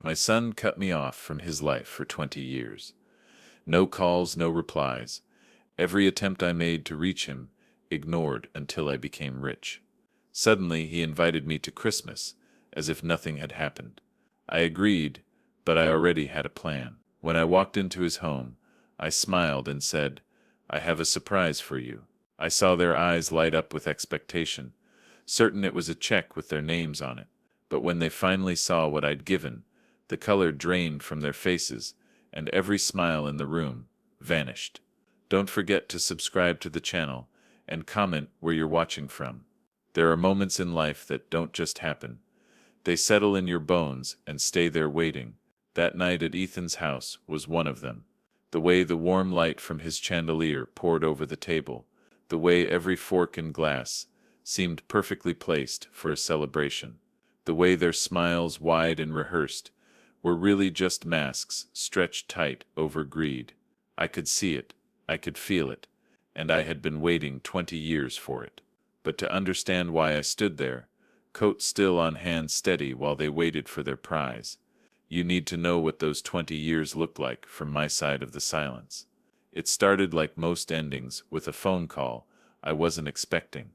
My son cut me off from his life for 20 years. No calls, no replies. Every attempt I made to reach him, ignored until I became rich. Suddenly he invited me to Christmas, as if nothing had happened. I agreed, but I already had a plan. When I walked into his home, I smiled and said, "I have a surprise for you." I saw their eyes light up with expectation, certain it was a check with their names on it. But when they finally saw what I'd given, the color drained from their faces, and every smile in the room vanished. Don't forget to subscribe to the channel and comment where you're watching from. There are moments in life that don't just happen. They settle in your bones and stay there waiting. That night at Ethan's house was one of them. The way the warm light from his chandelier poured over the table, the way every fork and glass seemed perfectly placed for a celebration, the way their smiles, wide and rehearsed, were really just masks stretched tight over greed. I could see it, I could feel it, and I had been waiting 20 years for it. But to understand why I stood there, coat still on hand steady while they waited for their prize, you need to know what those 20 years looked like from my side of the silence. It started like most endings, with a phone call I wasn't expecting.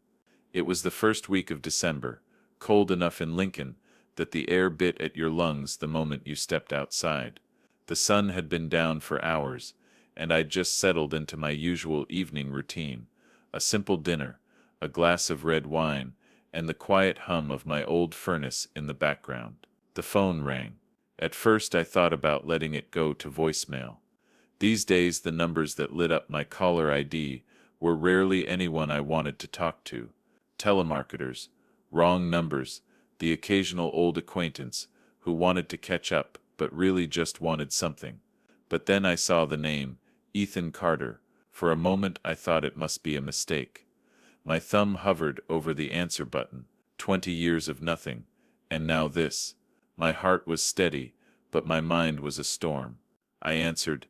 It was the first week of December, cold enough in Lincoln that the air bit at your lungs the moment you stepped outside. The sun had been down for hours, and I'd just settled into my usual evening routine, a simple dinner, a glass of red wine, and the quiet hum of my old furnace in the background. The phone rang. At first I thought about letting it go to voicemail. These days the numbers that lit up my caller ID were rarely anyone I wanted to talk to. Telemarketers, wrong numbers, the occasional old acquaintance who wanted to catch up but really just wanted something. But then I saw the name, Ethan Carter. For a moment I thought it must be a mistake. My thumb hovered over the answer button. 20 years of nothing, and now this. My heart was steady, but my mind was a storm. I answered,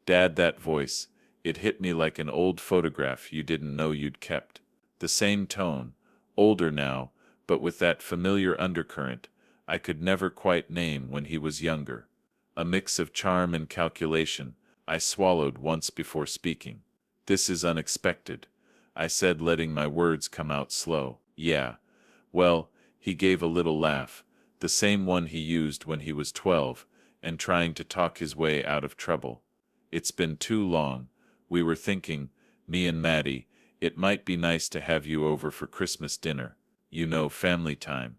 "Dad," that voice. It hit me like an old photograph you didn't know you'd kept. The same tone, older now, but with that familiar undercurrent I could never quite name when he was younger. A mix of charm and calculation. I swallowed once before speaking. "This is unexpected," I said, letting my words come out slow. "Yeah. Well," he gave a little laugh, the same one he used when he was 12, and trying to talk his way out of trouble. "It's been too long. We were thinking, me and Maddie, it might be nice to have you over for Christmas dinner. You know, family time."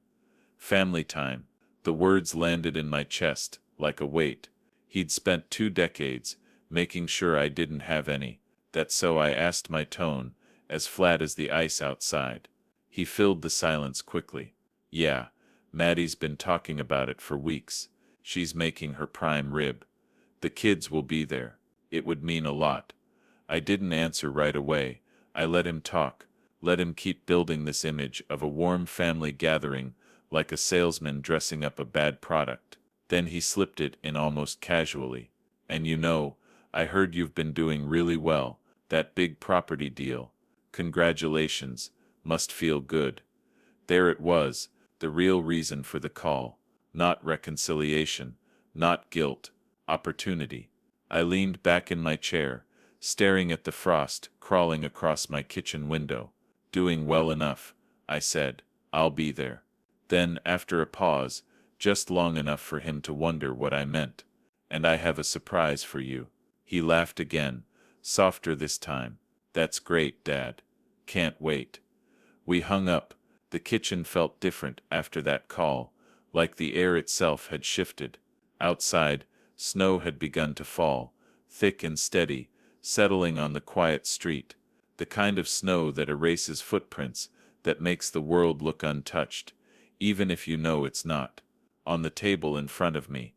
Family time. The words landed in my chest, like a weight. He'd spent 2 decades making sure I didn't have any. That's so I asked, my tone as flat as the ice outside. He filled the silence quickly. "Yeah, Maddie's been talking about it for weeks. She's making her prime rib. The kids will be there. It would mean a lot." I didn't answer right away. I let him talk, let him keep building this image of a warm family gathering, like a salesman dressing up a bad product. Then he slipped it in almost casually. "And you know, I heard you've been doing really well. That big property deal. Congratulations. Must feel good." There it was, the real reason for the call. Not reconciliation, not guilt, opportunity. I leaned back in my chair, staring at the frost crawling across my kitchen window. "Doing well enough," I said. "I'll be there." Then, after a pause, just long enough for him to wonder what I meant, "And I have a surprise for you." He laughed again, softer this time. "That's great, Dad. Can't wait." We hung up. The kitchen felt different after that call, like the air itself had shifted. Outside, snow had begun to fall, thick and steady, settling on the quiet street, the kind of snow that erases footprints, that makes the world look untouched, even if you know it's not. On the table in front of me,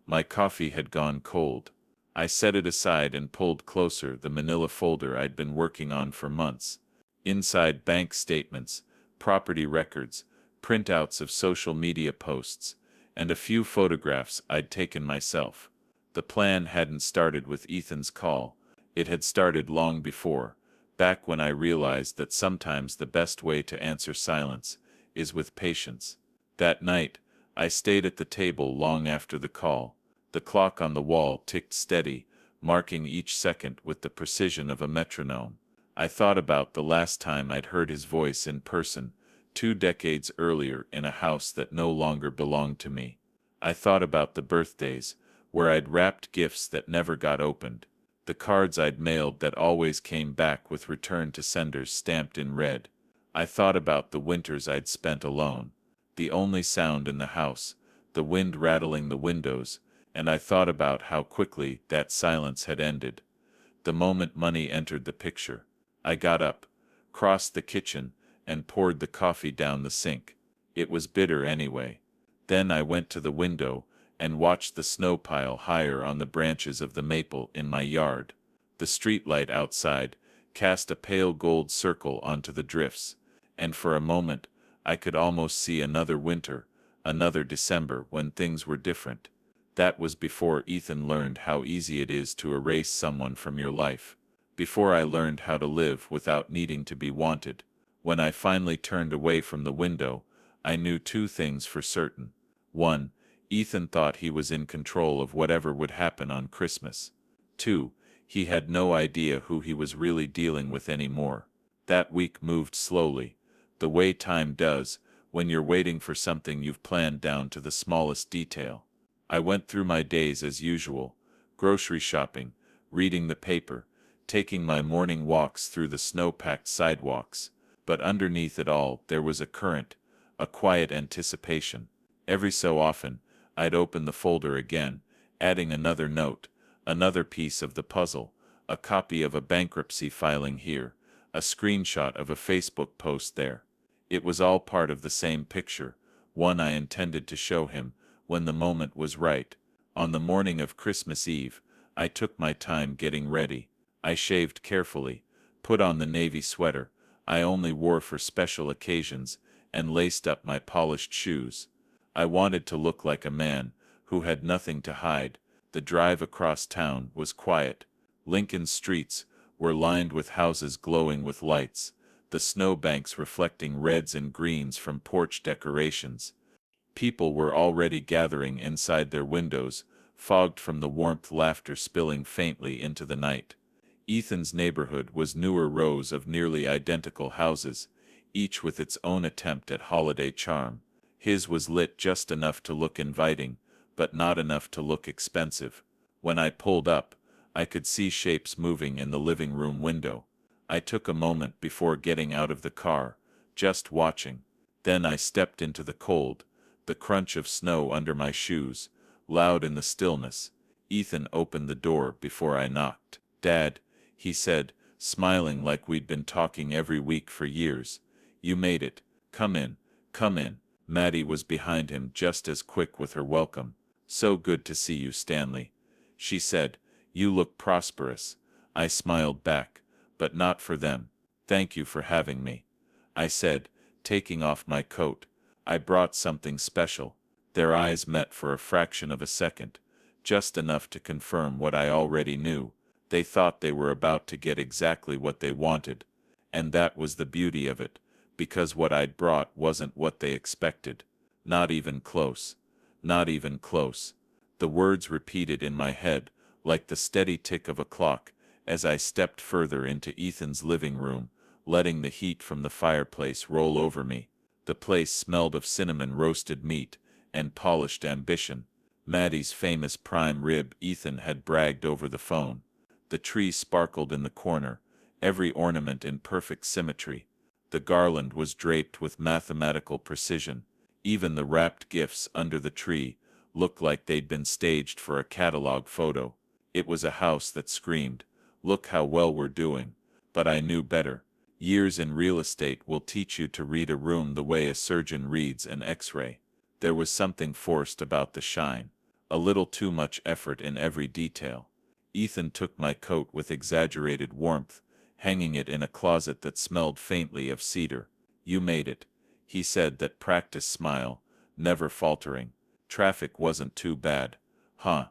my coffee had gone cold. I set it aside and pulled closer the manila folder I'd been working on for months. Inside, bank statements, property records, printouts of social media posts, and a few photographs I'd taken myself. The plan hadn't started with Ethan's call. It had started long before, back when I realized that sometimes the best way to answer silence is with patience. That night, I stayed at the table long after the call. The clock on the wall ticked steady, marking each second with the precision of a metronome. I thought about the last time I'd heard his voice in person, 2 decades earlier in a house that no longer belonged to me. I thought about the birthdays, where I'd wrapped gifts that never got opened, the cards I'd mailed that always came back with return to senders stamped in red. I thought about the winters I'd spent alone, the only sound in the house, the wind rattling the windows, and I thought about how quickly that silence had ended. The moment money entered the picture, I got up, crossed the kitchen, and poured the coffee down the sink. It was bitter anyway. Then I went to the window and watched the snow pile higher on the branches of the maple in my yard. The streetlight outside cast a pale gold circle onto the drifts, and for a moment I could almost see another winter, another December when things were different. That was before Ethan learned how easy it is to erase someone from your life, before I learned how to live without needing to be wanted. When I finally turned away from the window, I knew two things for certain. One, Ethan thought he was in control of whatever would happen on Christmas. Two, he had no idea who he was really dealing with anymore. That week moved slowly, the way time does when you're waiting for something you've planned down to the smallest detail. I went through my days as usual, grocery shopping, reading the paper, taking my morning walks through the snow-packed sidewalks, but underneath it all there was a current, a quiet anticipation. Every so often, I'd open the folder again, adding another note, another piece of the puzzle, a copy of a bankruptcy filing here, a screenshot of a Facebook post there. It was all part of the same picture, one I intended to show him when the moment was right. On the morning of Christmas Eve, I took my time getting ready. I shaved carefully, put on the navy sweater I only wore for special occasions, and laced up my polished shoes. I wanted to look like a man who had nothing to hide. The drive across town was quiet. Lincoln's streets were lined with houses glowing with lights, the snowbanks reflecting reds and greens from porch decorations. People were already gathering inside their windows, fogged from the warmth, laughter spilling faintly into the night. Ethan's neighborhood was newer rows of nearly identical houses, each with its own attempt at holiday charm. His was lit just enough to look inviting, but not enough to look expensive. When I pulled up, I could see shapes moving in the living room window. I took a moment before getting out of the car, just watching. Then I stepped into the cold, the crunch of snow under my shoes, loud in the stillness. Ethan opened the door before I knocked. "Dad," he said, smiling like we'd been talking every week for years. "You made it. Come in, come in." Maddie was behind him just as quick with her welcome. "So good to see you, Stanley," she said. "You look prosperous." I smiled back, but not for them. "Thank you for having me," I said, taking off my coat. "I brought something special." Their eyes met for a fraction of a second, just enough to confirm what I already knew. They thought they were about to get exactly what they wanted, and that was the beauty of it, because what I'd brought wasn't what they expected. Not even close. Not even close. The words repeated in my head, like the steady tick of a clock, as I stepped further into Ethan's living room, letting the heat from the fireplace roll over me. The place smelled of cinnamon roasted meat and polished ambition. Maddie's famous prime rib Ethan had bragged over the phone. The tree sparkled in the corner, every ornament in perfect symmetry. The garland was draped with mathematical precision. Even the wrapped gifts under the tree looked like they'd been staged for a catalog photo. It was a house that screamed, "Look how well we're doing." But I knew better. Years in real estate will teach you to read a room the way a surgeon reads an X-ray. There was something forced about the shine, a little too much effort in every detail. Ethan took my coat with exaggerated warmth, hanging it in a closet that smelled faintly of cedar. "You made it," he said, that practiced smile, never faltering. "Traffic wasn't too bad, huh?"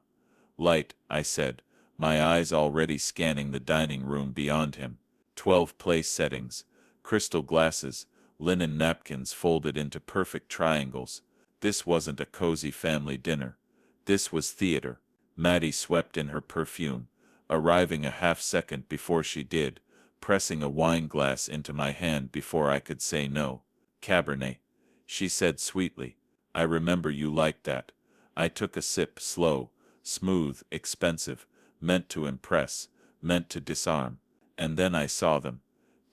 "Light," I said, my eyes already scanning the dining room beyond him. 12 place settings, crystal glasses, linen napkins folded into perfect triangles. This wasn't a cozy family dinner. This was theater. Maddie swept in her perfume, arriving a half-second before she did, pressing a wine glass into my hand before I could say no. Cabernet, she said sweetly. I remember you liked that. I took a sip, slow, smooth, expensive, meant to impress, meant to disarm. And then I saw them.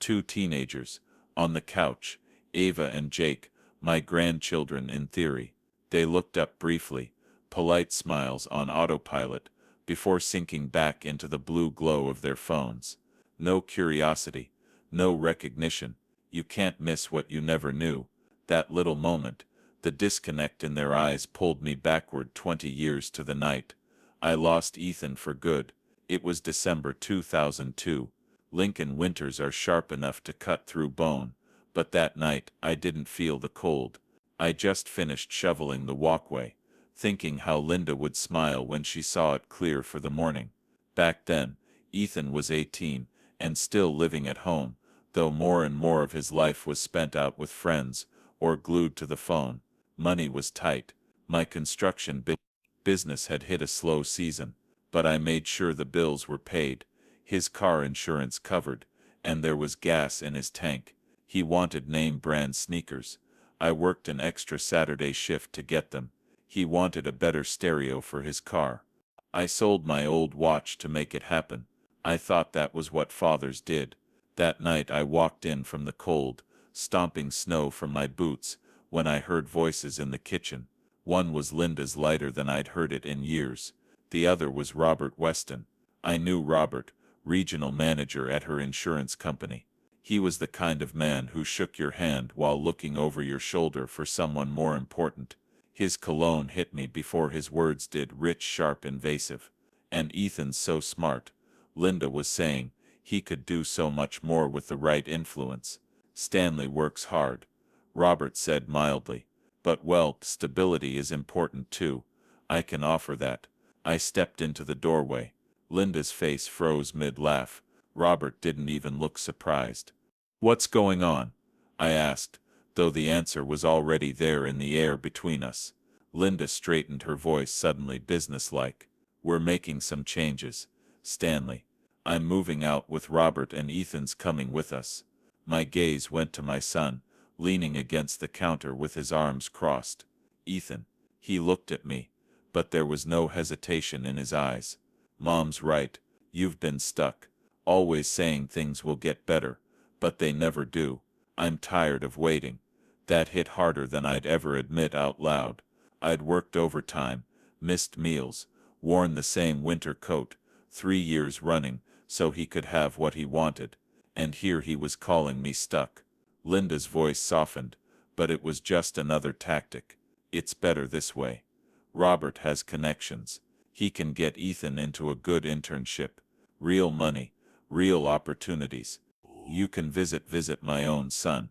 Two teenagers, on the couch, Ava and Jake, my grandchildren in theory. They looked up briefly, polite smiles on autopilot, before sinking back into the blue glow of their phones. No curiosity, no recognition. You can't miss what you never knew. That little moment, the disconnect in their eyes pulled me backward 20 years to the night. I lost Ethan for good. It was December 2002. Lincoln winters are sharp enough to cut through bone, but that night I didn't feel the cold. I just finished shoveling the walkway, thinking how Linda would smile when she saw it clear for the morning. Back then, Ethan was 18, and still living at home, though more and more of his life was spent out with friends, or glued to the phone. Money was tight. My construction business had hit a slow season, but I made sure the bills were paid, his car insurance covered, and there was gas in his tank. He wanted name-brand sneakers. I worked an extra Saturday shift to get them. He wanted a better stereo for his car. I sold my old watch to make it happen. I thought that was what fathers did. That night I walked in from the cold, stomping snow from my boots, when I heard voices in the kitchen. One was Linda's, lighter than I'd heard it in years. The other was Robert Weston. I knew Robert, regional manager at her insurance company. He was the kind of man who shook your hand while looking over your shoulder for someone more important. His cologne hit me before his words did, rich, sharp, invasive. And Ethan's so smart, Linda was saying. He could do so much more with the right influence. Stanley works hard, Robert said mildly. But well, stability is important too. I can offer that. I stepped into the doorway. Linda's face froze mid-laugh. Robert didn't even look surprised. What's going on? I asked, though the answer was already there in the air between us. Linda straightened her voice suddenly businesslike. We're making some changes, Stanley. I'm moving out with Robert and Ethan's coming with us. My gaze went to my son, leaning against the counter with his arms crossed. Ethan. He looked at me, but there was no hesitation in his eyes. Mom's right. You've been stuck, always saying things will get better, but they never do. I'm tired of waiting. That hit harder than I'd ever admit out loud. I'd worked overtime, missed meals, worn the same winter coat, 3 years running, so he could have what he wanted. And here he was calling me stuck. Linda's voice softened, but it was just another tactic. It's better this way. Robert has connections. He can get Ethan into a good internship. Real money, real opportunities. You can visit my own son.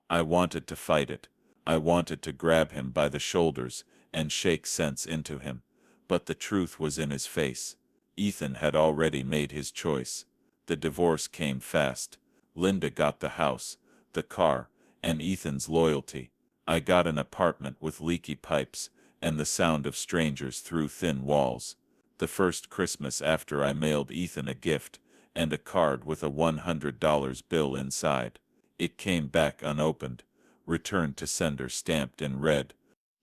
I wanted to fight it. I wanted to grab him by the shoulders and shake sense into him. But the truth was in his face. Ethan had already made his choice. The divorce came fast. Linda got the house, the car, and Ethan's loyalty. I got an apartment with leaky pipes, and the sound of strangers through thin walls. The first Christmas after I mailed Ethan a gift, and a card with a $100 bill inside. It came back unopened, returned to sender stamped in red.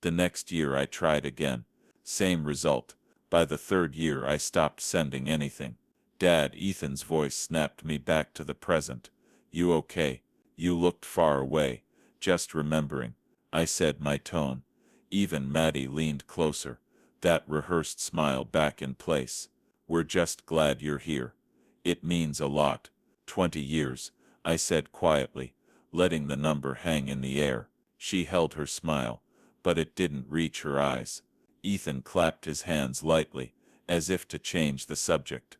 The next year I tried again. Same result. By the third year I stopped sending anything. Dad, Ethan's voice snapped me back to the present. You okay? You looked far away. Just remembering. I said, my tone. Even Maddie leaned closer, that rehearsed smile back in place. We're just glad you're here. It means a lot. 20 years, I said quietly, letting the number hang in the air. She held her smile, but it didn't reach her eyes. Ethan clapped his hands lightly, as if to change the subject.